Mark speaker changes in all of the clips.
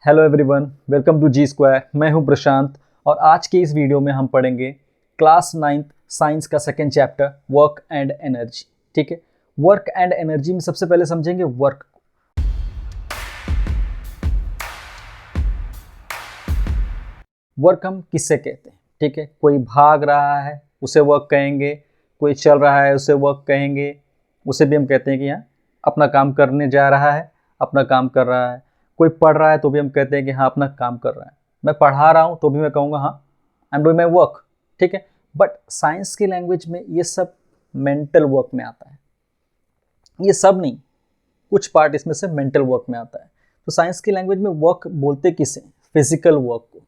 Speaker 1: Hello everyone, welcome to G square. मैं हूं प्रशांत और आज के इस वीडियो में हम पढ़ेंगे क्लास 9th साइंस का second chapter work and energy. ठीक है, वर्क एंड एनर्जी में सबसे पहले समझेंगे वर्क। वर्क हम किससे कहते हैं? ठीक है, कोई भाग रहा है उसे वर्क कहेंगे, कोई चल रहा है उसे वर्क कहेंगे, उसे भी हम कहते हैं कि हाँ अपना काम करने जा रहा है, अपना काम कर रहा है। कोई पढ़ रहा है तो भी हम कहते हैं कि हाँ अपना काम कर रहा है। मैं पढ़ा रहा हूँ तो भी मैं कहूँगा हाँ I am doing my work. ठीक है, बट साइंस की लैंग्वेज में ये सब मेंटल वर्क में आता है। ये सब नहीं, कुछ पार्ट इसमें से मेंटल वर्क में आता है। तो साइंस की लैंग्वेज में वर्क बोलते किसे? फिजिकल वर्क को।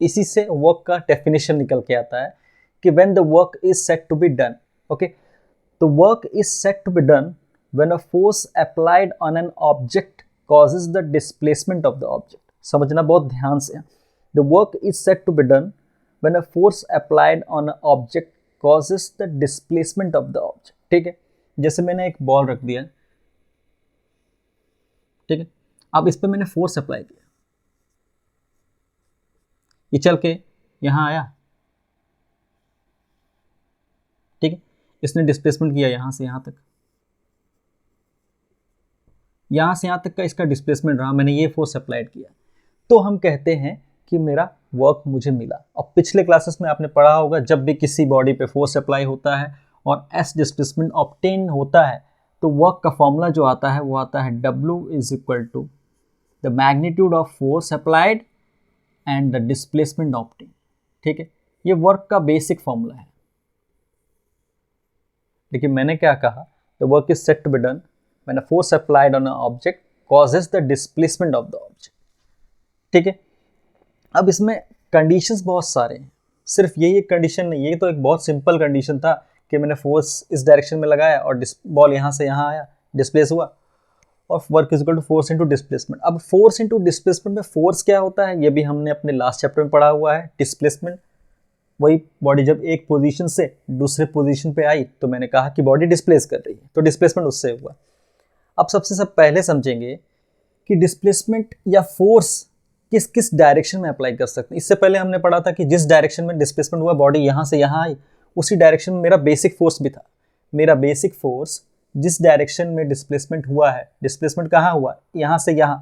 Speaker 1: इसी से वर्क का डेफिनेशन निकल के आता है कि when the work is set to be done. Okay, तो work is set to be done when a force applied on an object causes the displacement of the object। समझना बहुत ध्यान से। The work is said to be done when a force applied on an object causes the displacement of the object। ठीक है, जैसे मैंने एक ball रख दिया, ठीक है, अब इस पे मैंने फोर्स अप्लाई किया, ये चल के यहां आया, ठीक है, इसने डिस्प्लेसमेंट किया यहां से यहां तक, यहां से यहां तक का इसका डिस्प्लेसमेंट रहा, मैंने ये फोर्स अप्लाइड किया, तो हम कहते हैं कि मेरा वर्क मुझे मिला। और पिछले क्लासेस में आपने पढ़ा होगा, जब भी किसी बॉडी पे फोर्स अप्लाई होता है और एस डिस्प्लेसमेंट ऑब्टेन होता है तो वर्क का फॉर्मूला जो आता है वो आता है W is equal to the magnitude of force applied and the displacement obtain. ठीक है, ये वर्क का बेसिक फॉर्मूला है। लेकिन मैंने क्या कहा, the work is set to be done when a force applied on an object causes the displacement of the object। ठीक है, अब इसमें कंडीशंस बहुत सारे हैं, सिर्फ यही एक कंडीशन नहीं, ये तो एक बहुत सिंपल कंडीशन था कि मैंने फोर्स इस डायरेक्शन में लगाया और बॉल यहाँ से यहाँ आया, डिस्प्लेस हुआ, और work is equal to force into displacement. अब फोर्स इनटू डिस्प्लेसमेंट में फोर्स क्या होता है ये भी हमने अपने लास्ट चैप्टर में पढ़ा हुआ है। डिस्प्लेसमेंट, वही बॉडी जब एक पोजीशन से दूसरे पोजीशन पे आई तो मैंने कहा कि बॉडी डिस्प्लेस कर रही है, तो डिस्प्लेसमेंट उससे हुआ। अब सबसे पहले समझेंगे कि डिस्प्लेसमेंट या फोर्स किस किस डायरेक्शन में अप्लाई कर सकते हैं। इससे पहले हमने पढ़ा था कि जिस डायरेक्शन में डिस्प्लेसमेंट हुआ, बॉडी यहाँ से यहाँ आई, उसी डायरेक्शन में मेरा बेसिक फोर्स भी था। मेरा बेसिक फोर्स जिस डायरेक्शन में डिस्प्लेसमेंट हुआ है, डिस्प्लेसमेंट कहाँ हुआ, यहाँ से यहाँ,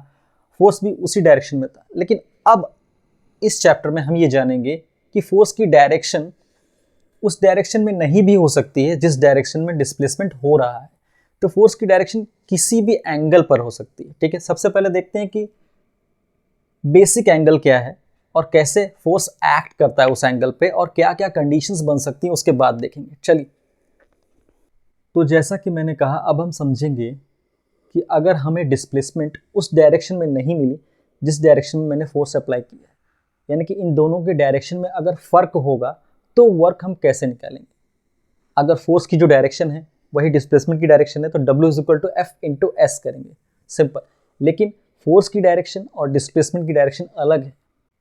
Speaker 1: फोर्स भी उसी डायरेक्शन में था। लेकिन अब इस चैप्टर में हम ये जानेंगे कि फोर्स की डायरेक्शन उस डायरेक्शन में नहीं भी हो सकती है जिस डायरेक्शन में डिस्प्लेसमेंट हो रहा है। तो फोर्स की डायरेक्शन किसी भी एंगल पर हो सकती है। ठीक है, सबसे पहले देखते हैं कि बेसिक एंगल क्या है और कैसे फोर्स एक्ट करता है उस एंगल पे, और क्या क्या कंडीशंस बन सकती हैं उसके बाद देखेंगे। चलिए, तो जैसा कि मैंने कहा, अब हम समझेंगे कि अगर हमें डिस्प्लेसमेंट उस डायरेक्शन में नहीं मिली जिस डायरेक्शन में मैंने फोर्स अप्लाई किया है, यानी कि इन दोनों के डायरेक्शन में अगर फर्क होगा तो वर्क हम कैसे निकालेंगे। अगर फोर्स की जो डायरेक्शन है वही डिस्प्लेसमेंट की डायरेक्शन है तो W is equal to F into S करेंगे, सिंपल। लेकिन फोर्स की डायरेक्शन और डिस्प्लेसमेंट की डायरेक्शन अलग है।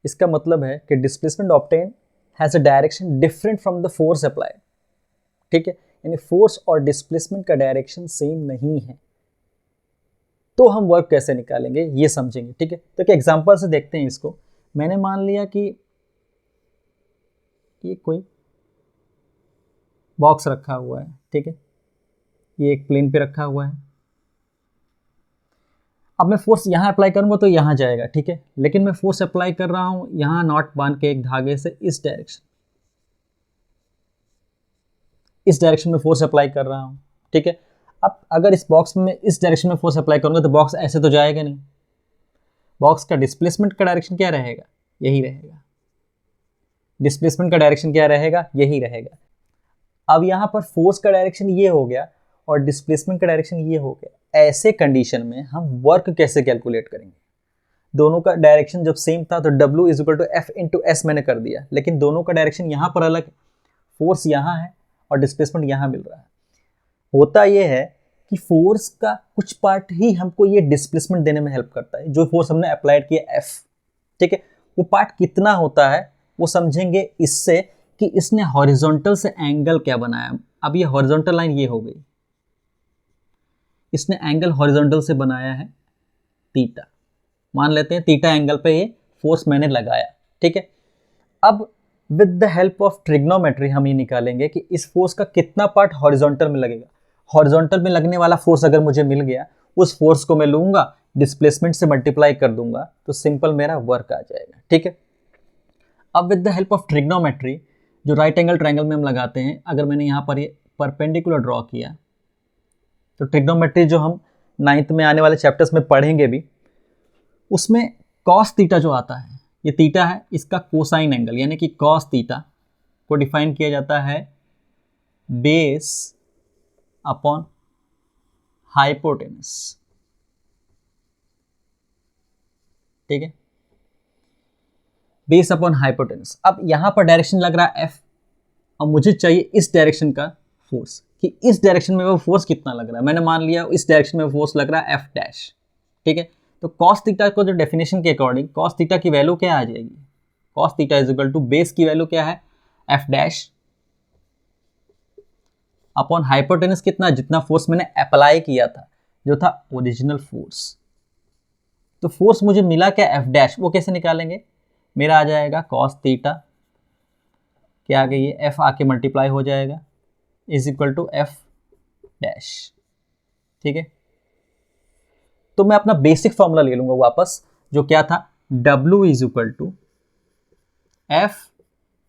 Speaker 1: इसका मतलब है कि displacement obtain has a direction different from the force applied. ठीक है, यानी फोर्स और डिस्प्लेसमेंट का डायरेक्शन सेम नहीं है। तो हम वर्क कैसे निकालेंगे ये समझेंगे। ठीक है, तो एक एग्जाम्पल से देखते हैं इसको। मैंने मान लिया कि ये कोई बॉक्स रखा हुआ है, ठीक है, ये एक प्लेन पे रखा हुआ है। अब मैं फोर्स यहाँ अप्लाई करूंगा तो यहाँ जाएगा, ठीक है, लेकिन मैं फोर्स अप्लाई कर रहा हूं यहाँ नॉट बांध के एक धागे से इस डायरेक्शन में फोर्स अप्लाई कर रहा हूं। ठीक है, अब अगर इस बॉक्स में इस डायरेक्शन में फोर्स अप्लाई करूंगा तो बॉक्स ऐसे तो जाएगा नहीं। बॉक्स का डिस्प्लेसमेंट का डायरेक्शन क्या रहेगा, यही रहेगा। डिस्प्लेसमेंट का डायरेक्शन क्या रहेगा, यही रहेगा। अब यहाँ पर फोर्स का डायरेक्शन ये हो गया और डिस्प्लेसमेंट का डायरेक्शन ये हो गया। ऐसे कंडीशन में हम वर्क कैसे कैलकुलेट करेंगे? दोनों का डायरेक्शन जब सेम था तो W is equal to F into S मैंने कर दिया, लेकिन दोनों का डायरेक्शन यहाँ पर अलग है। फोर्स यहाँ है और डिस्प्लेसमेंट यहाँ मिल रहा है। होता यह है कि फोर्स का कुछ पार्ट ही हमको ये डिस्प्लेसमेंट देने में हेल्प करता है, जो फोर्स हमने अप्लाइड किया F। ठीक है, वो पार्ट कितना होता है वो समझेंगे इससे कि इसने हॉरिजॉन्टल से एंगल क्या बनाया। अब ये हॉरिजॉन्टल लाइन ये हो गई, इसने एंगल हॉरिजॉन्टल से बनाया है थीटा। मान लेते हैं थीटा एंगल पे ये फोर्स मैंने लगाया, ठीक है। अब with the help of trigonometry हम ये निकालेंगे कि इस फोर्स का कितना पार्ट हॉरिजॉन्टल में लगेगा। हॉरिजॉन्टल में लगने वाला फोर्स अगर मुझे मिल गया, उस फोर्स को मैं लूंगा, डिस्प्लेसमेंट से मल्टीप्लाई कर दूंगा, तो सिंपल मेरा वर्क आ जाएगा, ठीक है। अब with the help of trigonometry जो राइट एंगल ट्रायंगल में हम लगाते हैं, अगर मैंने यहाँ पर ये परपेंडिकुलर ड्रॉ किया, तो ट्रिग्नोमेट्री जो हम 9th में आने वाले चैप्टर्स में पढ़ेंगे भी, उसमें कॉस थीटा जो आता है, ये थीटा है, इसका कोसाइन एंगल यानी कि कॉस थीटा को डिफाइन किया जाता है बेस अपॉन हाइपोटेनस, ठीक है, बेस अपॉन हाइपोटेनस। अब यहां पर डायरेक्शन लग रहा है एफ, और मुझे चाहिए इस डायरेक्शन का फोर्स, कि इस डायरेक्शन में वो फोर्स कितना लग रहा है। मैंने मान लिया इस डायरेक्शन में फोर्स लग रहा है एफ डैश, ठीक है। तो कॉस थीटा को जो डेफिनेशन के अकॉर्डिंग कॉस थीटा की वैल्यू क्या आ जाएगी, cos theta is equal to base की वैल्यू क्या है एफ डैश अपॉन हाइपोटेनस, कितना, जितना फोर्स मैंने अप्लाई किया था, जो था ओरिजिनल फोर्स। तो फोर्स मुझे मिला क्या एफ डैश, वो कैसे निकालेंगे, मेरा आ जाएगा कॉस थीटा, क्या आ गई है एफ आके मल्टीप्लाई हो जाएगा, is equal to F dash, ठीक है। तो मैं अपना बेसिक फॉर्मूला ले लूंगा वापस, जो क्या था W is equal to F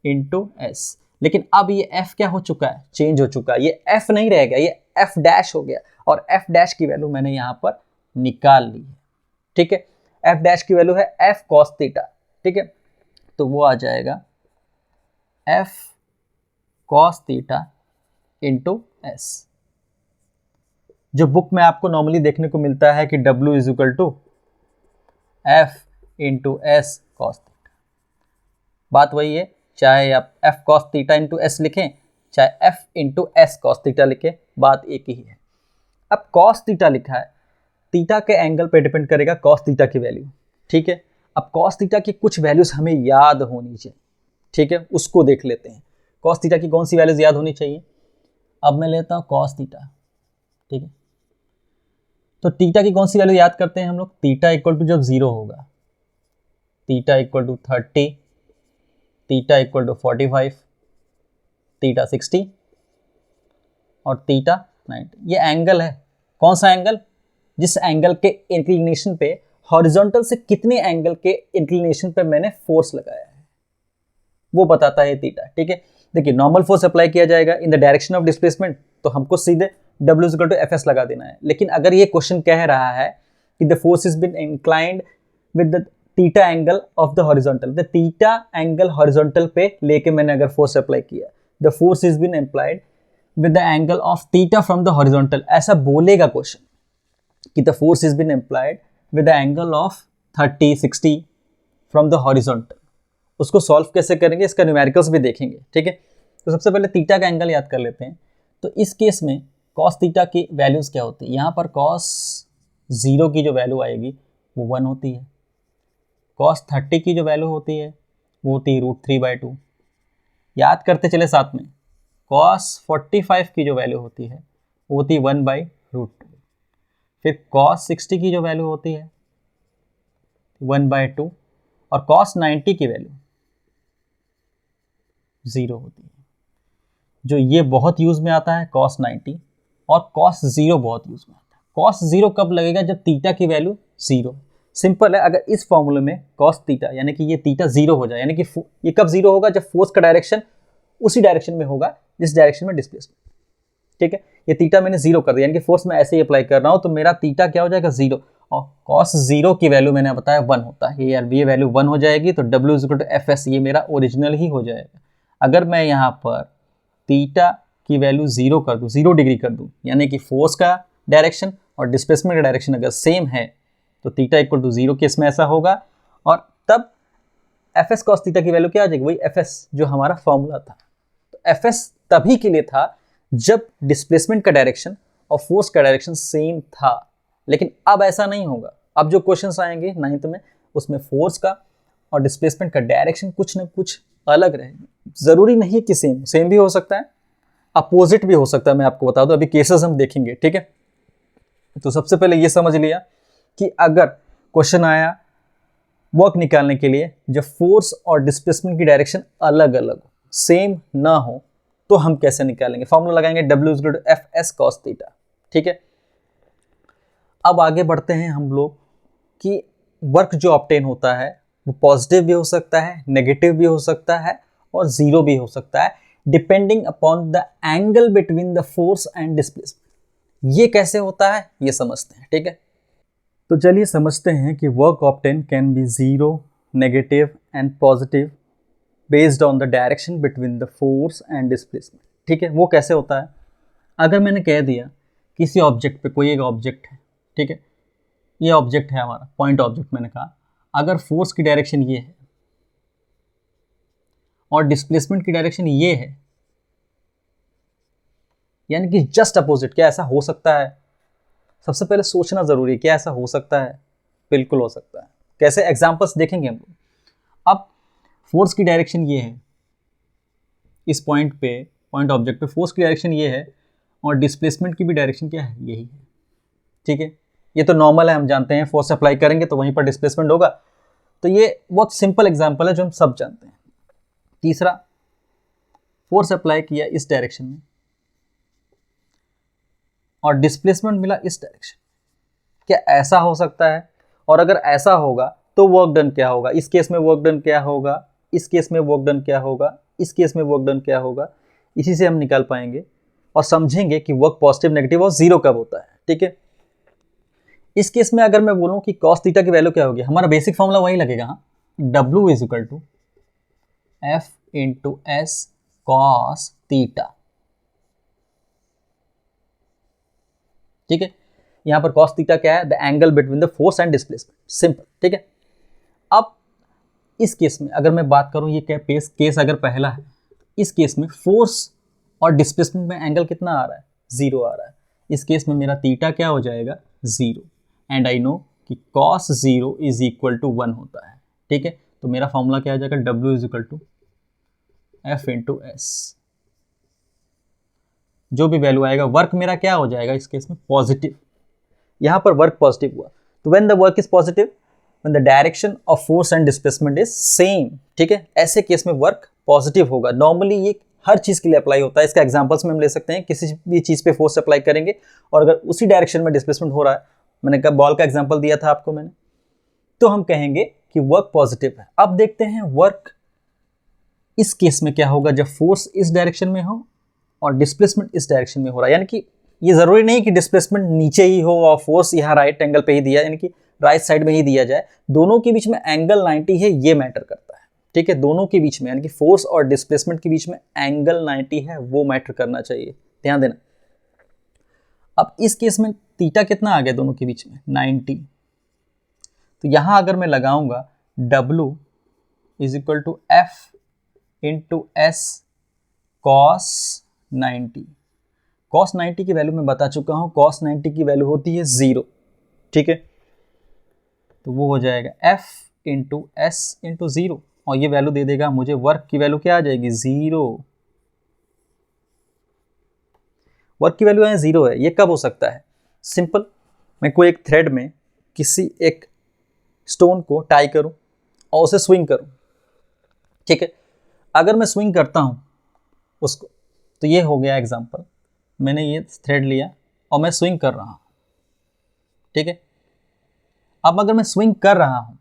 Speaker 1: into S. लेकिन अब ये एफ क्या हो चुका है, चेंज हो चुका है, ये एफ नहीं रहेगा, ये एफ डैश हो गया, और एफ डैश की वैल्यू मैंने यहां पर निकाल ली है, ठीक है। एफ डैश की वैल्यू है एफ कॉस थीटा, ठीक है। तो वो आ जाएगा F cos theta into S, जो बुक में आपको नॉर्मली देखने को मिलता है कि W is equal to F into S cos theta. बात वही है, चाहे आप F cos theta into S लिखें, चाहे F into S cos theta लिखें, बात एक ही है। अब कॉस थीटा लिखा है, थीटा के एंगल पे डिपेंड करेगा कॉस थीटा की वैल्यू, ठीक है। अब कॉस थीटा की कुछ वैल्यूज हमें याद होनी चाहिए, ठीक है, उसको देख लेते हैं। कॉस थीटा की कौन सी वैल्यूज याद होनी चाहिए, अब मैं लेता हूं कॉस थीटा, ठीक है। तो थीटा की कौन सी वैल्यू याद करते हैं हम लोग, थीटा इक्वल टू जब 0 होगा, theta equal to 30, theta equal to 45, theta 60 और थीटा 90। ये एंगल है, कौन सा एंगल, जिस एंगल के इंक्लिनेशन पे हॉरिजॉन्टल से कितने एंगल के इंक्लिनेशन पे मैंने फोर्स लगाया है, वो बताता है थीटा, ठीक है। देखिए नॉर्मल फोर्स अप्लाई किया जाएगा in the direction of displacement, तो हमको सीधे W इक्वल टू FS लगा देना है। लेकिन अगर ये क्वेश्चन कह रहा है कि the force is been inclined with the theta angle of the horizontal, the theta angle horizontal पे लेके मैंने अगर फोर्स अप्लाई किया, the force is been employed with the angle of theta from the horizontal, ऐसा बोलेगा question कि the force is been employed with the angle of 30, 60 from the horizontal. उसको solve कैसे करेंगे, इसका न्यूमेरिकल्स भी देखेंगे, ठीक है। तो सबसे पहले थीटा का एंगल याद कर लेते हैं। तो इस केस में कॉस थीटा की वैल्यूज़ क्या होती है, यहाँ पर कॉस 0 की जो वैल्यू आएगी वो 1 होती है, कॉस 30 की जो वैल्यू होती है वो होती है √3/2। याद करते चले साथ में, कॉस 45 की जो वैल्यू होती है वो होती है 1/√2। फिर कॉस 60 की जो वैल्यू होती है 1/2, और कॉस 90 की वैल्यू 0 होती है। जो ये बहुत यूज में आता है कॉस 90, और कॉस 0 बहुत यूज में आता है। कॉस 0 कब लगेगा, जब थीटा की वैल्यू 0। सिंपल है, अगर इस फॉर्मूले में कॉस थीटा यानी कि ये थीटा 0 हो जाए, यानी कि ये कब 0 होगा, जब फोर्स का डायरेक्शन उसी डायरेक्शन में होगा जिस डायरेक्शन में डिस्प्लेसमेंट, ठीक है। ये थीटा मैंने 0 कर दिया, यानी कि फोर्स मैं ऐसे ही अप्लाई कर रहा हूँ, तो मेरा थीटा क्या हो जाएगा 0, और कॉस 0 की वैल्यू मैंने बताया 1 होता है, ये वैल्यू 1 हो जाएगी, तो W इक्वल टू FS ये मेरा ओरिजिनल ही हो जाएगा। अगर मैं यहाँ पर थीटा की वैल्यू 0 कर दूँ, 0 डिग्री कर दूँ, यानी कि फोर्स का डायरेक्शन और डिस्प्लेसमेंट का डायरेक्शन अगर सेम है, तो थीटा इक्वल टू 0 केस में ऐसा होगा, और तब FS कॉस थीटा की वैल्यू क्या आ जाएगी, वही FS जो हमारा फॉर्मूला था। तो FS तभी के लिए था जब डिस्प्लेसमेंट का डायरेक्शन और फोर्स का डायरेक्शन सेम था, लेकिन अब ऐसा नहीं होगा। अब जो क्वेश्चंस आएंगे 9th में, उसमें फोर्स का और डिस्प्लेसमेंट का डायरेक्शन कुछ न कुछ अलग रहेगा। जरूरी नहीं है कि सेम भी हो सकता है, अपोजिट भी हो सकता है। मैं आपको बता दूं, अभी केसेस हम देखेंगे, ठीक है। तो सबसे पहले ये समझ लिया कि अगर क्वेश्चन आया वर्क निकालने के लिए जब फोर्स और डिस्प्लेसमेंट की डायरेक्शन अलग अलग हो, सेम ना हो, तो हम कैसे निकालेंगे? फॉर्मूला लगाएंगे W=F(s)cos(θ). ठीक है, अब आगे बढ़ते हैं हम लोग कि वर्क जो ऑब्टेन होता है वो पॉजिटिव भी हो सकता है, नेगेटिव भी हो सकता है और जीरो भी हो सकता है, depending upon the angle between the force and displacement. ये कैसे होता है ये समझते हैं। ठीक है, तो चलिए समझते हैं कि work obtain can be zero, negative and positive based on the direction between the force and displacement. ठीक है, वो कैसे होता है? अगर मैंने कह दिया किसी ऑब्जेक्ट पे, कोई एक ऑब्जेक्ट है, ठीक है, ये ऑब्जेक्ट है हमारा पॉइंट ऑब्जेक्ट, मैंने कहा अगर फोर्स की डायरेक्शन ये है और डिस्प्लेसमेंट की डायरेक्शन ये है, यानी कि जस्ट अपोजिट, क्या ऐसा हो सकता है? सबसे पहले सोचना जरूरी है, क्या ऐसा हो सकता है? बिल्कुल हो सकता है। कैसे? एग्जांपल्स देखेंगे हम लोग। अब फोर्स की डायरेक्शन ये है, इस पॉइंट पे, पॉइंट ऑब्जेक्ट पे फोर्स की डायरेक्शन ये है और डिस्प्लेसमेंट की भी डायरेक्शन क्या है? यही है। ठीक है, ये तो नॉर्मल है, हम जानते हैं फोर्स अप्लाई करेंगे तो वहीं पर डिस्प्लेसमेंट होगा। तो ये बहुत सिंपल एग्जांपल है जो हम सब जानते हैं। तीसरा, फोर्स अप्लाई किया इस डायरेक्शन में और डिस्प्लेसमेंट मिला इस डायरेक्शन, क्या ऐसा हो सकता है? और अगर ऐसा होगा तो वर्क डन क्या होगा? इस केस में वर्क डन क्या होगा, इस केस में वर्क डन क्या होगा, इस केस में वर्क डन क्या होगा? इसी से हम निकाल पाएंगे और समझेंगे कि वर्क पॉजिटिव, नेगेटिव और जीरो कब होता है। ठीक है, इस केस में अगर मैं बोलूं कि cos थीटा की वैल्यू क्या होगी, हमारा बेसिक फॉर्मूला वही लगेगा। हाँ, W=F(s) cos थीटा। ठीक है, यहां पर cos थीटा क्या है? The angle between the force and displacement, simple. ठीक है, अब इस केस में अगर मैं बात करूं, ये क्या केस अगर पहला है, इस केस में फोर्स और डिस्प्लेसमेंट में एंगल कितना आ रहा है? जीरो आ रहा है। इस केस में मेरा थीटा क्या हो जाएगा? जीरो। एंड आई नो कि cos 0 इज इक्वल टू 1 होता है। ठीक है, तो मेरा फॉर्मूला क्या आ जाएगा? W=F(s). जो भी वैल्यू आएगा, वर्क मेरा क्या हो जाएगा इस केस में? पॉजिटिव। यहां पर वर्क पॉजिटिव हुआ, तो when the work is positive, when the direction of force and displacement is same. ठीक है, ऐसे केस में वर्क पॉजिटिव होगा। नॉर्मली ये हर चीज के लिए अप्लाई होता है। इसका एग्जांपल्स में हम ले सकते हैं, किसी भी चीज पे फोर्स अप्लाई करेंगे और अगर उसी डायरेक्शन में डिस्प्लेसमेंट हो रहा है, मैंने कहा बॉल का एग्जांपल दिया था आपको मैंने, तो हम कहेंगे कि वर्क पॉजिटिव है। अब देखते हैं वर्क इस केस में क्या होगा जब फोर्स इस डायरेक्शन में हो और डिस्प्लेसमेंट इस डायरेक्शन में हो रहा है। यानी कि ये जरूरी नहीं कि डिस्प्लेसमेंट नीचे ही हो और फोर्स यहाँ राइट एंगल पे ही दिया, यानी कि राइट साइड में ही दिया जाए। दोनों के बीच में एंगल 90 है, ये मैटर करता है। ठीक है, दोनों के बीच में, यानी कि फोर्स और डिस्प्लेसमेंट के बीच में एंगल 90 है, वो मैटर करना चाहिए, ध्यान देना। अब इस केस में थीटा कितना आ गया दोनों के बीच में? 90। तो यहां अगर मैं लगाऊंगा W=F(s) cos 90। cos 90 की वैल्यू मैं बता चुका हूं, cos 90 की वैल्यू होती है 0। ठीक है, तो वो हो जाएगा F(s)(0) और ये वैल्यू दे देगा मुझे, वर्क की वैल्यू क्या आ जाएगी? 0। वर्क की वैल्यू यहाँ 0 है। ये कब हो सकता है? सिंपल, मैं कोई एक थ्रेड में किसी एक स्टोन को टाई करूं और उसे स्विंग करूं। ठीक है, अगर मैं स्विंग करता हूं उसको, तो ये हो गया एग्जांपल, मैंने ये थ्रेड लिया और मैं स्विंग कर रहा हूं। ठीक है, अब अगर मैं स्विंग कर रहा हूं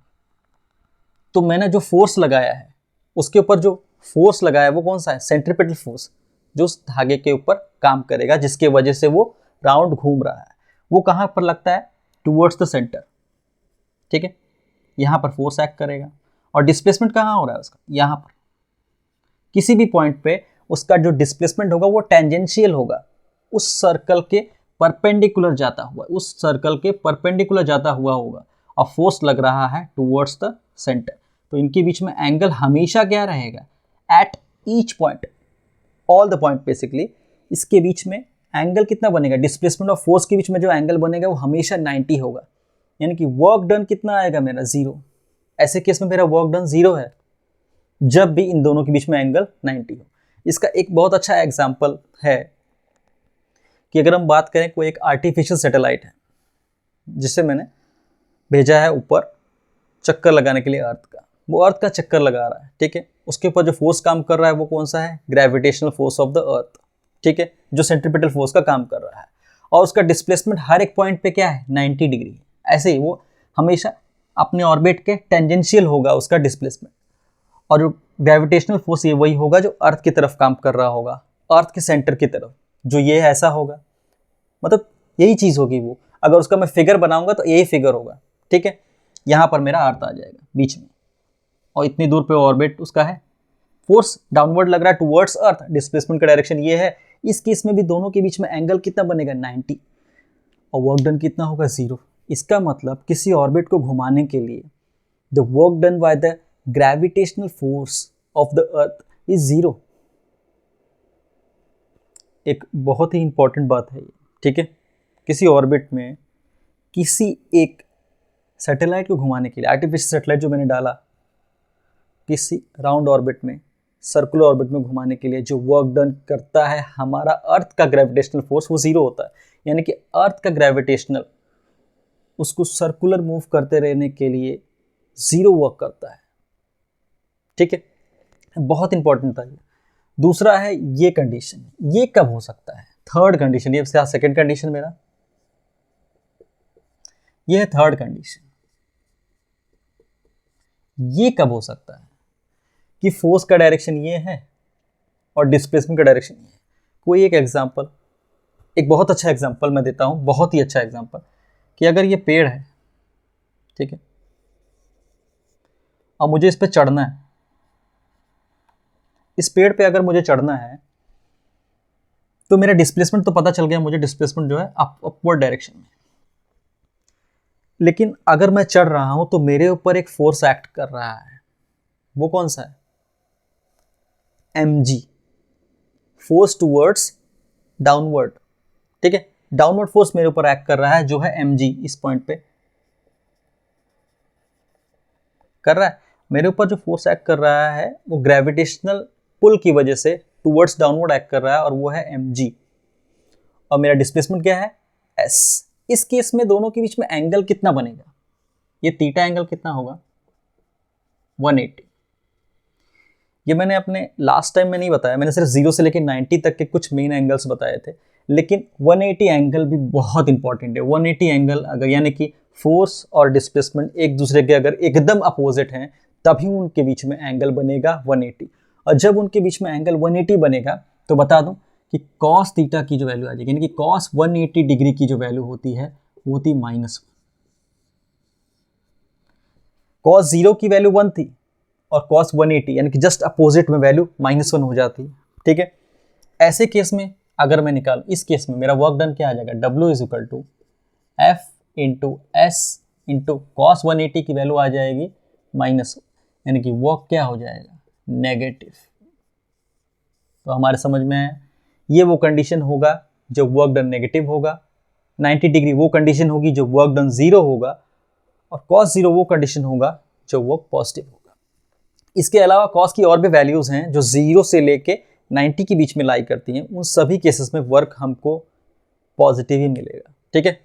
Speaker 1: तो मैंने जो फोर्स लगाया है, उसके ऊपर जो फोर्स लगाया है वो कौन सा है? सेंट्रीपिटल फोर्स, जो उस धागे के ऊपर काम करेगा, जिसके वजह से वो राउंड घूम रहा है। वो कहां पर लगता है? Towards the centre. ठीक है, यहां पर फोर्स एक्ट करेगा और डिस्प्लेसमेंट कहां हो रहा है उसका? यहां पर। किसी भी पॉइंट पे उसका जो डिस्प्लेसमेंट होगा वो टेंजेंशियल होगा, उस सर्कल के परपेंडिकुलर जाता हुआ, उस सर्कल के परपेंडिकुलर जाता हुआ होगा और फोर्स लग रहा है टुवर्ड्स द सेंटर। तो इनके बीच में एंगल हमेशा क्या रहेगा? At each point, all the point basically, इसके बीच में एंगल कितना बनेगा? डिस्प्लेसमेंट और फोर्स के बीच में जो एंगल बनेगा वो हमेशा 90 होगा। यानी कि वर्क डन कितना आएगा मेरा? 0। ऐसे केस में मेरा वर्क डन 0 है जब भी इन दोनों के बीच में एंगल 90 हो। इसका एक बहुत अच्छा एग्जांपल है कि अगर हम बात करें, कोई एक आर्टिफिशियल सैटेलाइट है जिसे मैंने भेजा है ऊपर चक्कर लगाने के लिए अर्थ का, वो अर्थ का चक्कर लगा रहा है, ठीक है। उसके ऊपर जो फोर्स काम कर रहा है वो कौन सा है, gravitational force of the earth, ठीक है, जो सेंट्रीपिटल फोर्स का काम कर रहा है। और उसका डिस्प्लेसमेंट हर एक पॉइंट पे क्या है, 90 डिग्री। ऐसे ही वो हमेशा अपने ऑर्बिट के टेंजेंशियल होगा उसका डिस्प्लेसमेंट, और जो ग्रेविटेशनल फोर्स ये वही होगा जो अर्थ की तरफ काम कर रहा होगा, अर्थ के सेंटर की तरफ, जो ये ऐसा होगा, मतलब यही चीज़ होगी वो। अगर उसका मैं फिगर बनाऊंगा तो यही फिगर होगा, ठीक है। यहाँ पर मेरा अर्थ आ जाएगा बीच में, और इतनी दूर पे ऑर्बिट उसका है, फोर्स डाउनवर्ड लग रहा है टुवर्ड्स अर्थ, डिस्प्लेसमेंट का डायरेक्शन ये है। इस केस में भी दोनों के बीच में एंगल कितना बनेगा, 90, और वर्क डन कितना होगा, 0। इसका मतलब किसी ऑर्बिट को घुमाने के लिए the work done by the gravitational force of the earth is 0। एक बहुत ही इंपॉर्टेंट बात है ये, ठीक है। किसी ऑर्बिट में किसी एक सैटेलाइट को घुमाने के लिए, आर्टिफिशियल सैटेलाइट जो मैंने डाला, किसी राउंड ऑर्बिट में, सर्कुलर ऑर्बिट में घुमाने के लिए जो वर्क डन करता है हमारा अर्थ का ग्रेविटेशनल फोर्स, वो 0 होता है। यानी कि अर्थ का ग्रेविटेशनल उसको सर्कुलर मूव करते रहने के लिए 0 वर्क करता है, ठीक है। बहुत इंपॉर्टेंट था ये। दूसरा है ये कंडीशन, ये कब हो सकता है, थर्ड कंडीशन, ये सेकंड कंडीशन मेरा, ये है थर्ड कंडीशन। ये कब हो सकता है कि फोर्स का डायरेक्शन ये है और डिस्प्लेसमेंट का डायरेक्शन ये है। कोई एक एग्जांपल, एक बहुत अच्छा एग्जांपल मैं देता हूं, बहुत ही अच्छा एग्जांपल, कि अगर ये पेड़ है, ठीक है, और मुझे इस पे चढ़ना है, इस पेड़ पे अगर मुझे चढ़ना है तो मेरा डिस्प्लेसमेंट तो पता चल गया, मुझे डिस्प्लेसमेंट जो है अपवर्ड डायरेक्शन में। लेकिन अगर मैं चढ़ रहा हूं तो मेरे ऊपर एक फोर्स एक्ट कर रहा है, वो कौन सा है, mg, फोर्स टूवर्ड्स डाउनवर्ड, ठीक है। डाउनवर्ड फोर्स मेरे ऊपर एक्ट कर रहा है जो है mg, इस पॉइंट पे कर रहा है। मेरे ऊपर जो फोर्स एक्ट कर रहा है वो ग्रेविटेशनल पुल की वजह से टूवर्ड्स डाउनवर्ड एक्ट कर रहा है, और वो है mg। और मेरा डिस्प्लेसमेंट क्या है, s। इस केस में दोनों के बीच में एंगल कितना बनेगा, ये थीटा एंगल कितना होगा, 180। ये मैंने अपने लास्ट टाइम में नहीं बताया, मैंने सिर्फ 0 से लेकर 90 तक के कुछ मेन एंगल्स बताए थे, लेकिन 180 एंगल भी बहुत इंपॉर्टेंट है। 180 एंगल अगर, यानी कि फोर्स और डिस्प्लेसमेंट एक दूसरे के अगर एकदम अपोजिट हैं तभी उनके बीच में एंगल बनेगा 180। और जब उनके बीच में एंगल 180 बनेगा तो बता दूं कि कॉस थीटा की जो वैल्यू आ जाएगी, यानी कि कॉस 180 डिग्री की जो वैल्यू होती है वो होती -1। कॉस 0 की वैल्यू 1 थी और कॉस 180 यानी कि जस्ट अपोजिट में वैल्यू -1 हो जाती है, ठीक है। ऐसे केस में अगर मैं निकालूं, इस केस में मेरा वर्क डन क्या आ जाएगा, W is equal to F into S into cos 180 की वैल्यू आ जाएगी -1, यानी कि वर्क क्या हो जाएगा, नेगेटिव। तो हमारे समझ में है, ये वो कंडीशन होगा जो वर्क डन नेगेटिव होगा, 90 डिग्री वो कंडीशन होगी जो वर्क डन 0 होगा, और कॉस 0 वो कंडीशन होगा जो वर्क पॉजिटिव होगा। इसके अलावा कॉस की और भी वैल्यूज हैं जो 0 से लेके 90 के बीच में लाई करती हैं, उन सभी केसेस में वर्क हमको पॉजिटिव ही मिलेगा, ठीक है।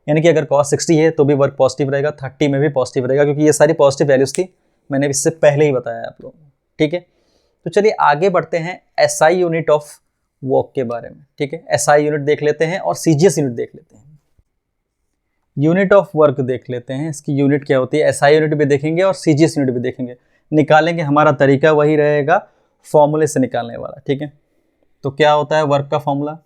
Speaker 1: यानी कि अगर कॉस 60 है तो भी वर्क पॉजिटिव रहेगा, 30 में भी पॉजिटिव रहेगा, क्योंकि ये सारी पॉजिटिव वैल्यूज थी, मैंने इससे पहले ही बताया आप लोगों को, ठीक है। तो चलिए आगे बढ़ते हैं SI यूनिट ऑफ वर्क के बारे में, ठीक है। SI यूनिट देख लेते हैं और CGS यूनिट देख लेते हैं। यूनिट ऑफ वर्क देख लेते हैं, इसकी यूनिट क्या होती है, SI यूनिट भी देखेंगे और CGS यूनिट भी देखेंगे, निकालेंगे। हमारा तरीका वही रहेगा, फॉर्मूले से निकालने वाला, ठीक है। तो क्या होता है वर्क का formula,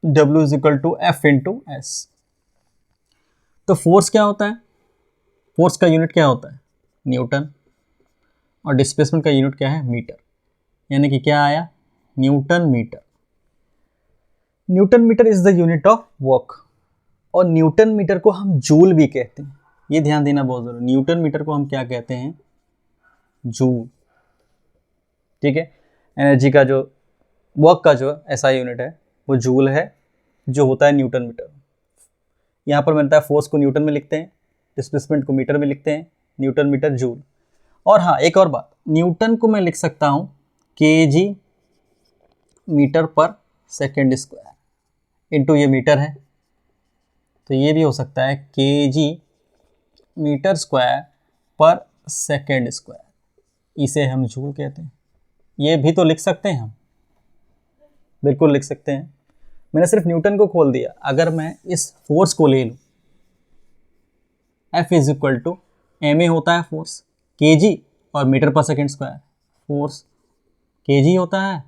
Speaker 1: W is equal to F into S। तो फोर्स क्या होता है, फोर्स का यूनिट क्या होता है, न्यूटन, और डिस्प्लेसमेंट का यूनिट क्या है, मीटर। यानी कि क्या आया, newton metre. Newton metre is the unit of work, और न्यूटन मीटर को हम जूल भी कहते हैं, ये ध्यान देना बहुत जरूरी। न्यूटन मीटर को हम क्या कहते हैं, जूल, ठीक है। एनर्जी का जो, वर्क का जो SI यूनिट है वो जूल है, जो होता है न्यूटन मीटर। यहाँ पर बनता है फोर्स को न्यूटन में लिखते हैं, डिस्प्लेसमेंट को मीटर में लिखते हैं, न्यूटन मीटर जूल। और हाँ एक और बात, न्यूटन को मैं लिख सकता हूँ kg मीटर पर सेकेंड स्क्वायर, इंटू ये मीटर है तो ये भी हो सकता है kg मीटर स्क्वायर पर सेकेंड स्क्वायर, इसे हम जूल कहते हैं। ये भी तो लिख सकते हैं हम, बिल्कुल लिख सकते हैं। मैंने सिर्फ न्यूटन को खोल दिया। अगर मैं इस फोर्स को ले लूँ, F is equal to ma होता है फोर्स, kg और मीटर पर सेकेंड स्क्वायर। फोर्स kg होता है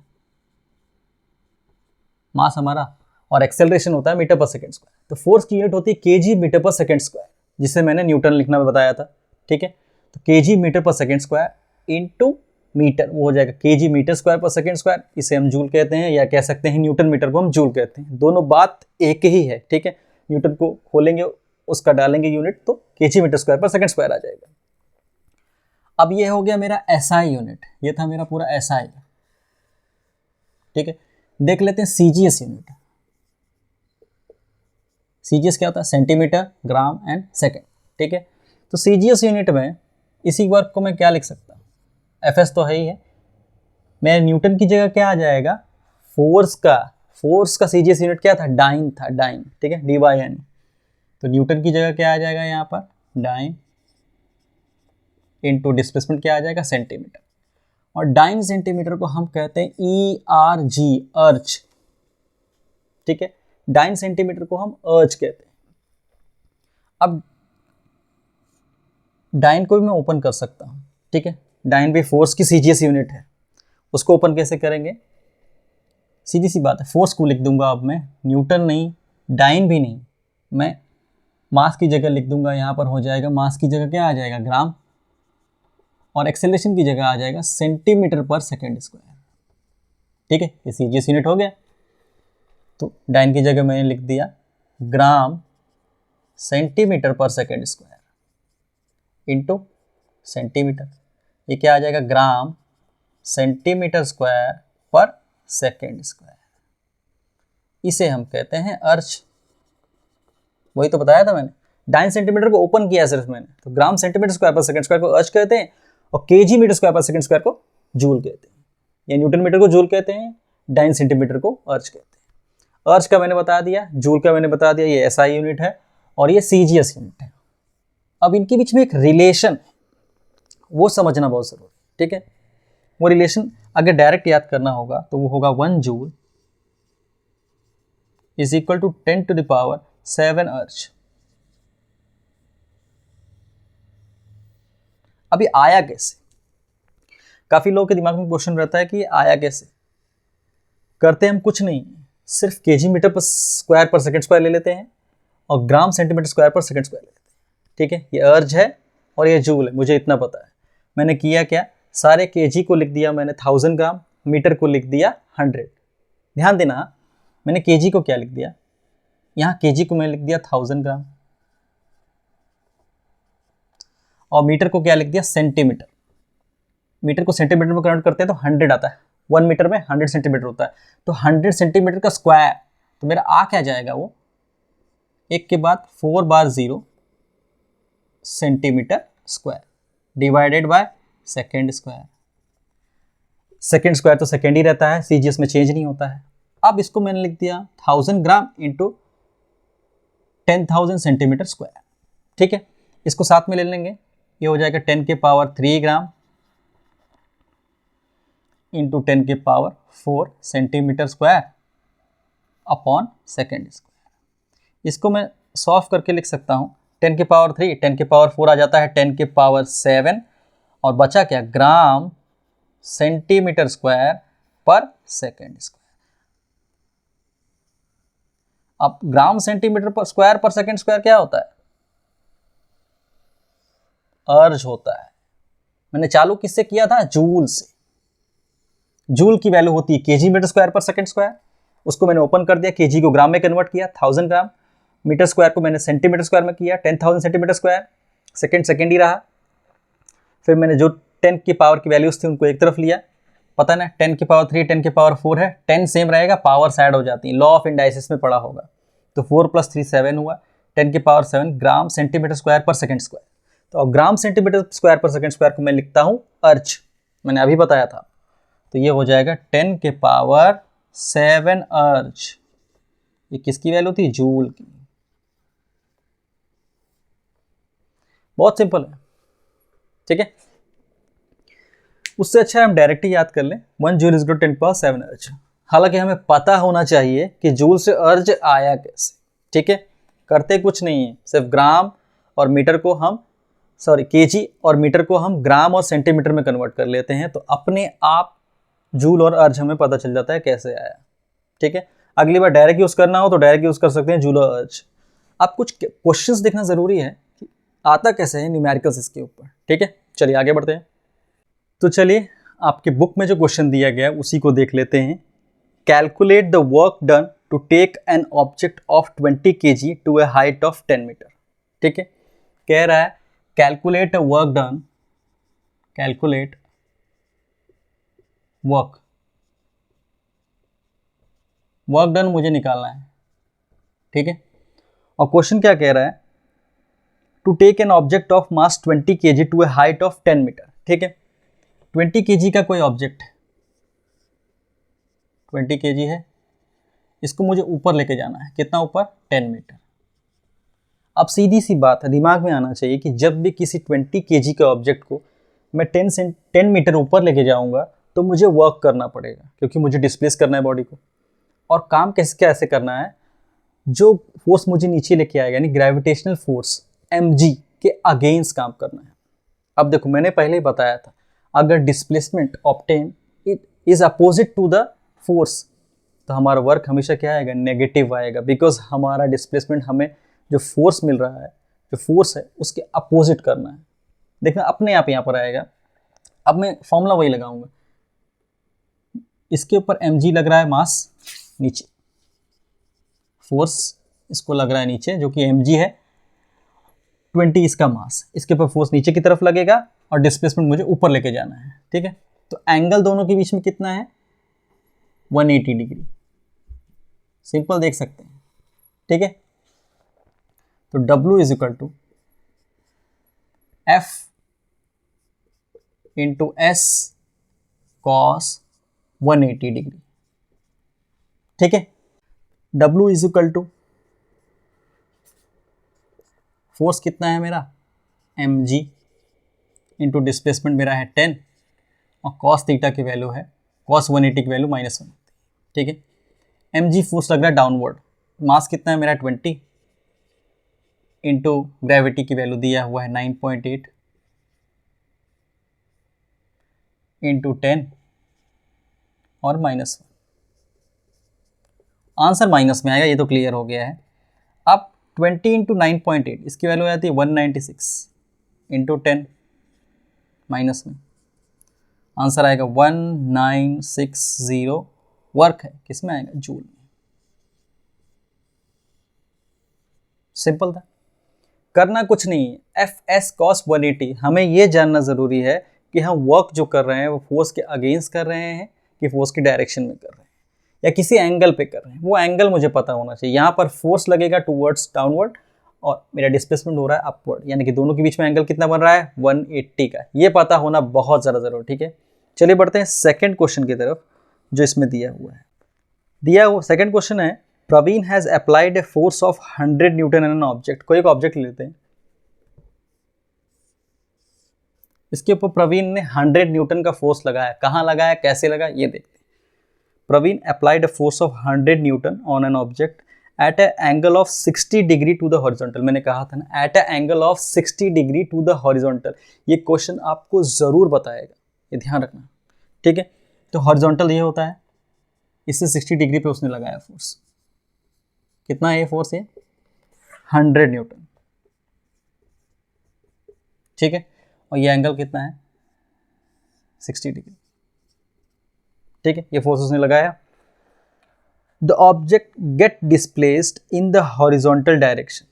Speaker 1: मास हमारा, और एक्सेलरेशन होता है मीटर पर सेकेंड स्क्वायर। तो फोर्स की यूनिट होती है kg मीटर पर सेकेंड स्क्वायर, जिसे मैंने न्यूटन लिखना बताया था। ठीक है, तो kg मीटर पर सेकेंड स्क्वायर इनटू मीटर, वो हो जाएगा kg मीटर स्क्वायर पर सेकेंड स्क्वायर, इसे हम जूल कहते हैं, या कह सकते हैं न्यूटन मीटर को हम जूल कहते हैं। दोनों बात एक ही है। ठीक है, न्यूटन को खोलेंगे, उसका डालेंगे यूनिट, तो kg मीटर स्क्वायर पर सेकेंड स्क्वायर आ जाएगा। अब ये हो गया मेरा SI यूनिट, ये था मेरा पूरा SI। ठीक है, देख लेते हैं CGS यूनिट। CGS क्या होता है? Centimetre, gram and second. ठीक है, तो CGS यूनिट में इसी वर्क को मैं क्या लिख सकता हूँ? FS तो है ही है, मैं न्यूटन की जगह क्या आ जाएगा? फोर्स का CGS यूनिट क्या था? डाइन था, डाइन। ठीक है, D/N। तो न्यूटन की जगह क्या आ जाएगा यहाँ पर? डाइन इनटू डिस्प्लेसमेंट क्या आ जाएगा? सेंटीमीटर। और डाइन सेंटीमीटर को हम कहते हैं ERG, अर्च। ठीक है, डाइन सेंटीमीटर को हम अर्च कहते हैं। अब डाइन को भी मैं ओपन कर सकता हूं। ठीक है, डाइन भी फोर्स की CGS यूनिट है, उसको ओपन कैसे करेंगे? सीधी सी बात है, फोर्स को लिख दूंगा अब मैं, न्यूटन नहीं, डाइन भी नहीं, मैं मास की जगह लिख दूंगा। यहां पर हो जाएगा मास की जगह क्या आ जाएगा? ग्राम, और एक्सेलरेशन की जगह आ जाएगा सेंटीमीटर पर सेकेंड स्क्वायर। ठीक है, ये CGS यूनिट हो गया। तो डाइन की जगह मैंने लिख दिया ग्राम सेंटीमीटर पर सेकेंड स्क्वायर इनटू सेंटीमीटर। ये क्या आ जाएगा? ग्राम सेंटीमीटर स्क्वायर पर सेकेंड स्क्वायर। इसे हम कहते हैं अर्च। वही तो बताया था मैंने, डाइन सेंटीमीटर को ओपन किया सिर्फ मैंने, तो ग्राम सेंटीमीटर स्क्वायर पर सेकेंड स्क्वायर को अर्च कहते हैं, और kg मीटर स्क्वायर पर सेकेंड स्क्वायर को जूल कहते हैं, या न्यूटन मीटर को जूल कहते हैं, डाइन सेंटीमीटर को अर्च कहते हैं। अर्च का मैंने बता दिया, जूल का मैंने बता दिया, ये SI यूनिट है और ये CGS यूनिट है। अब इनके बीच में एक रिलेशन है, वो समझना बहुत जरूरी है। ठीक है, वो रिलेशन अगर डायरेक्ट याद करना होगा तो वो होगा 1 joule is equal to 10⁷ erg. अभी आया कैसे? काफी लोगों के दिमाग में क्वेश्चन रहता है कि आया कैसे। करते हम कुछ नहीं, सिर्फ kg मीटर पर स्क्वायर पर सेकेंड स्क्वायर ले लेते हैं और ग्राम सेंटीमीटर स्क्वायर पर सेकेंड स्क्वायर ले लेते हैं। ठीक है, ये अर्ज है और ये जूल है, मुझे इतना पता है। मैंने किया क्या? सारे kg को लिख दिया मैंने 1000 ग्राम, मीटर को लिख दिया 100। ध्यान देना, मैंने kg को क्या लिख दिया? यहाँ kg को मैंने लिख दिया 1000 ग्राम, और मीटर को क्या लिख दिया? सेंटीमीटर। मीटर को सेंटीमीटर में कन्वर्ट करते हैं तो 100 आता है, 1 मीटर में 100 सेंटीमीटर होता है, तो 100 सेंटीमीटर का स्क्वायर, तो मेरा आ क्या जाएगा? वो एक के बाद 4 बार 0 centimetre square divided by second square. Second square तो सेकेंड ही रहता है, CGS में चेंज नहीं होता है। अब इसको मैंने लिख दिया 1000 ग्राम इंटू 10,000 सेंटीमीटर स्क्वायर। ठीक है, इसको साथ में ले लेंगे, ये हो जाएगा 10⁻³ gram into 10⁻⁴ centimetre square upon second square. इसको मैं सॉल्व करके लिख सकता हूँ, 10⁻³ 10⁻⁴ आ जाता है 10⁻7, और बचा क्या? ग्राम सेंटीमीटर स्क्वायर पर सेकेंड स्क्वायर। अब ग्राम सेंटीमीटर पर स्क्वायर पर सेकेंड स्क्वायर क्या होता है? अर्ज होता है। मैंने चालू किससे किया था? जूल से। जूल की वैल्यू होती है kg मीटर स्क्वायर पर सेकेंड स्क्वायर, उसको मैंने ओपन कर दिया, kg को ग्राम में कन्वर्ट किया 1000 ग्राम, मीटर स्क्वायर को मैंने सेंटीमीटर स्क्वायर में किया 10,000 सेंटीमीटर स्क्वायर, सेकेंड ही रहा। फिर मैंने जो 10 की पावर की वैल्यूज थी उनको एक तरफ लिया, पता ना 10⁻³ 10⁻⁴ है, 10 सेम रहेगा, पावर साइड हो जाती है, लॉ ऑफ इंडाइसिस में पढ़ा होगा। तो 4 + 3 7 हुआ, 10⁻7 ग्राम सेंटीमीटर स्क्वायर पर सेकेंड स्क्वायर। तो अब ग्राम सेंटीमीटर स्क्वायर पर सेकेंड स्क्वायर को मैं लिखता हूँ अर्च, मैंने अभी बताया था। तो ये हो जाएगा 10⁻7 अर्च। ये किसकी वैल्यू थी? जूल की। बहुत सिंपल है, ठीक है। उससे अच्छा हम डायरेक्ट ही याद कर लें 1 जूल इज 10⁻⁷ अर्ज। हालांकि हमें पता होना चाहिए कि जूल से अर्ज आया कैसे, ठीक है। करते कुछ नहीं है, सिर्फ ग्राम और मीटर को हम केजी और मीटर को हम ग्राम और सेंटीमीटर में कन्वर्ट कर लेते हैं, तो अपने आप जूल और अर्ज हमें पता चल जाता है कैसे आया, ठीक है। अगली बार डायरेक्ट यूज करना हो तो डायरेक्ट यूज कर सकते हैं जूल और अर्ज। अब कुछ क्वेश्चंस देखना जरूरी है कि आता कैसे है न्यूमेरिकल्स इसके ऊपर, ठीक है। चलिए आगे बढ़ते हैं। तो चलिए आपके बुक में जो क्वेश्चन दिया गया है उसी को देख लेते हैं। Calculate the work done to take an object of 20 kg to a height of 10 metre, ठीक है। कह रहा है calculate a work done, calculate work done मुझे निकालना है, ठीक है। और क्वेश्चन क्या कह रहा है, to take an object of mass 20 kg to a height of 10 metre, ठीक है। 20 kg का कोई ऑब्जेक्ट है, 20 kg है, इसको मुझे ऊपर लेके जाना है, कितना ऊपर, 10 मीटर। अब सीधी सी बात है, दिमाग में आना चाहिए कि जब भी किसी 20 kg के ऑब्जेक्ट को मैं 10 मीटर ऊपर लेके जाऊंगा तो मुझे वर्क करना पड़ेगा, क्योंकि मुझे डिस्प्लेस करना है बॉडी को। और काम कैसे करना है, जो फोर्स मुझे नीचे लेके आएगा यानी ग्रेविटेशनल फोर्स mg के अगेंस्ट काम करना है। अब देखो मैंने पहले ही बताया था, अगर displacement obtain it is opposite to the force तो हमारा वर्क हमेशा क्या आएगा, नेगेटिव आएगा, बिकॉज हमारा डिस्प्लेसमेंट हमें जो फोर्स मिल रहा है, जो फोर्स है उसके अपोजिट करना है। देखना अपने आप यहाँ पर आएगा। अब मैं फॉर्मूला वही लगाऊंगा, इसके ऊपर mg लग रहा है मास नीचे, फोर्स इसको लग रहा है नीचे जो कि mg है, 20 इसका मास, इसके ऊपर फोर्स नीचे की तरफ लगेगा और डिस्प्लेसमेंट मुझे ऊपर लेके जाना है, ठीक है। तो एंगल दोनों के बीच में कितना है, 180 डिग्री, सिंपल देख सकते हैं, ठीक है। तो W is equal to F into S cos 180 degree, ठीक है। W is equal to force कितना है मेरा, mg इंटू डिस्प्लेसमेंट मेरा है 10 और कॉस थीटा की वैल्यू है, कॉस 180 की वैल्यू -1, ठीक है। mg फोर्स लग रहा है डाउनवर्ड, मास कितना है मेरा 20 इंटू ग्रेविटी की वैल्यू दिया हुआ है 9.8 इंटू 10 और -1, आंसर माइनस में आएगा, ये तो क्लियर हो गया है। अब 20 इंटू 9.8 इसकी वैल्यू आती है 196 इंटू 10 माइनस में, आंसर आएगा 1960। वर्क है किसमें आएगा, जूल में। सिंपल था, करना कुछ नहीं है। Fs cos 180, हमें ये जानना जरूरी है कि हम वर्क जो कर रहे हैं वो फोर्स के अगेंस्ट कर रहे हैं कि फोर्स की डायरेक्शन में कर रहे हैं या किसी एंगल पे कर रहे हैं, वो एंगल मुझे पता होना चाहिए। यहाँ पर फोर्स लगेगा टूवर्ड्स डाउनवर्ड और मेरा डिस्प्लेसमेंट हो रहा है अपवर्ड, यानी कि दोनों के बीच में एंगल कितना बन रहा है, 180 का। ये पता होना बहुत ज़्यादा जरूरी, ठीक है। चलिए बढ़ते हैं सेकंड क्वेश्चन की तरफ जो इसमें दिया हुआ है। सेकंड क्वेश्चन है, Praveen has applied a force of 100 newton an an object. कोई एक ऑब्जेक्ट लेते हैं, इसके ऊपर प्रवीण ने 100 न्यूटन का फोर्स लगाया, कहाँ लगाया, कैसे लगाया, ये देखते हैं। Praveen applied a force of 100 newton on an object at a angle of 60 degree to the horizontal. मैंने कहा था ना, at a angle of 60 degree to the horizontal. ये क्वेश्चन आपको जरूर बताएगा, ये ध्यान रखना, ठीक है। तो हॉरिजॉन्टल ये होता है, इससे 60 डिग्री पे उसने लगाया फोर्स, कितना है ये फोर्स, ये 100 न्यूटन, ठीक है। और ये एंगल कितना है, 60 डिग्री, ठीक है। ये फोर्स उसने लगाया। The object get displaced in the horizontal direction.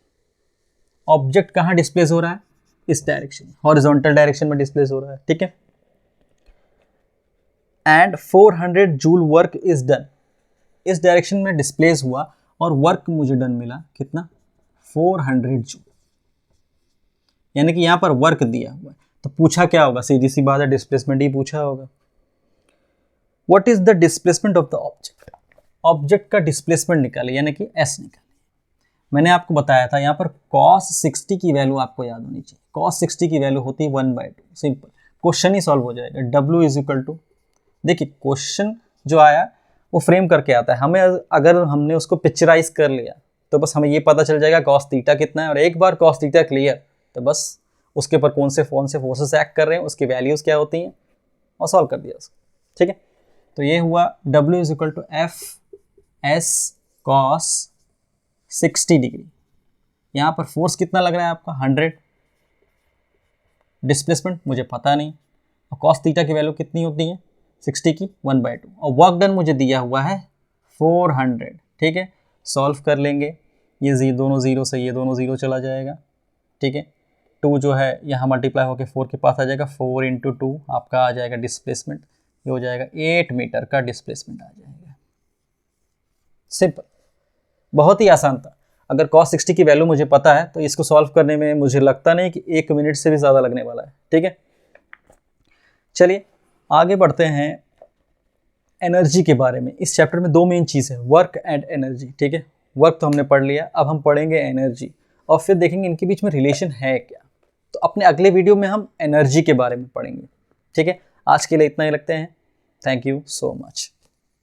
Speaker 1: Object कहाँ डिस्प्लेस हो रहा है, इस डायरेक्शन, हॉरिजॉन्टल डायरेक्शन में डिस्प्लेस हो रहा है, ठीक है। And 400 joule work is done, इस डायरेक्शन में डिस्प्लेस हुआ और वर्क मुझे डन मिला कितना, 400 जूल, यानी कि यहां पर वर्क दिया हुआ है। तो पूछा क्या होगा, सीधी सी बात है, डिस्प्लेसमेंट ही पूछा होगा। What is the displacement of the object, object का डिस्प्लेसमेंट निकाले, यानी कि एस निकाले। मैंने आपको बताया था यहाँ पर cos 60 की वैल्यू आपको याद होनी चाहिए। cos 60 की वैल्यू होती है 1/2। सिंपल, क्वेश्चन ही सॉल्व हो जाएगा। W इज इक्वल टू, देखिए क्वेश्चन जो आया वो फ्रेम करके आता है, हमें अगर हमने उसको पिक्चराइज कर लिया तो बस हमें ये पता चल जाएगा cos थीटा कितना है, और एक बार cos थीटा क्लियर तो बस उसके ऊपर कौन से फोर्सेस एक्ट कर रहे हैं, उसकी वैल्यूज क्या होती हैं, और सॉल्व कर दिया उसको। ठीक है, तो ये हुआ W is equal to F S cos 60 degree. यहाँ पर फोर्स कितना लग रहा है आपका 100, डिस्प्लेसमेंट मुझे पता नहीं, और cos थीटा की वैल्यू कितनी होती है 60 की 1/2, और वर्क डन मुझे दिया हुआ है 400। ठीक है, सॉल्व कर लेंगे, ये दोनों जीरो से ये दोनों जीरो चला जाएगा। ठीक है, 2 जो है यहाँ मल्टीप्लाई होकर 4 के पास आ जाएगा, 4 × 2 आपका आ जाएगा डिस्प्लेसमेंट, ये हो जाएगा 8 मीटर का डिस्प्लेसमेंट आ जाएगा। सिंपल, बहुत ही आसान था। अगर cos 60 की वैल्यू मुझे पता है तो इसको सॉल्व करने में मुझे लगता नहीं कि 1 मिनट से भी ज़्यादा लगने वाला है। ठीक है, चलिए आगे बढ़ते हैं एनर्जी के बारे में। इस चैप्टर में 2 मेन चीज़ है, वर्क एंड एनर्जी। ठीक है, वर्क तो हमने पढ़ लिया, अब हम पढ़ेंगे एनर्जी, और फिर देखेंगे इनके बीच में रिलेशन है क्या। तो अपने अगले वीडियो में हम एनर्जी के बारे में पढ़ेंगे। ठीक है, आज के लिए इतना ही रखते हैं। Thank you so much.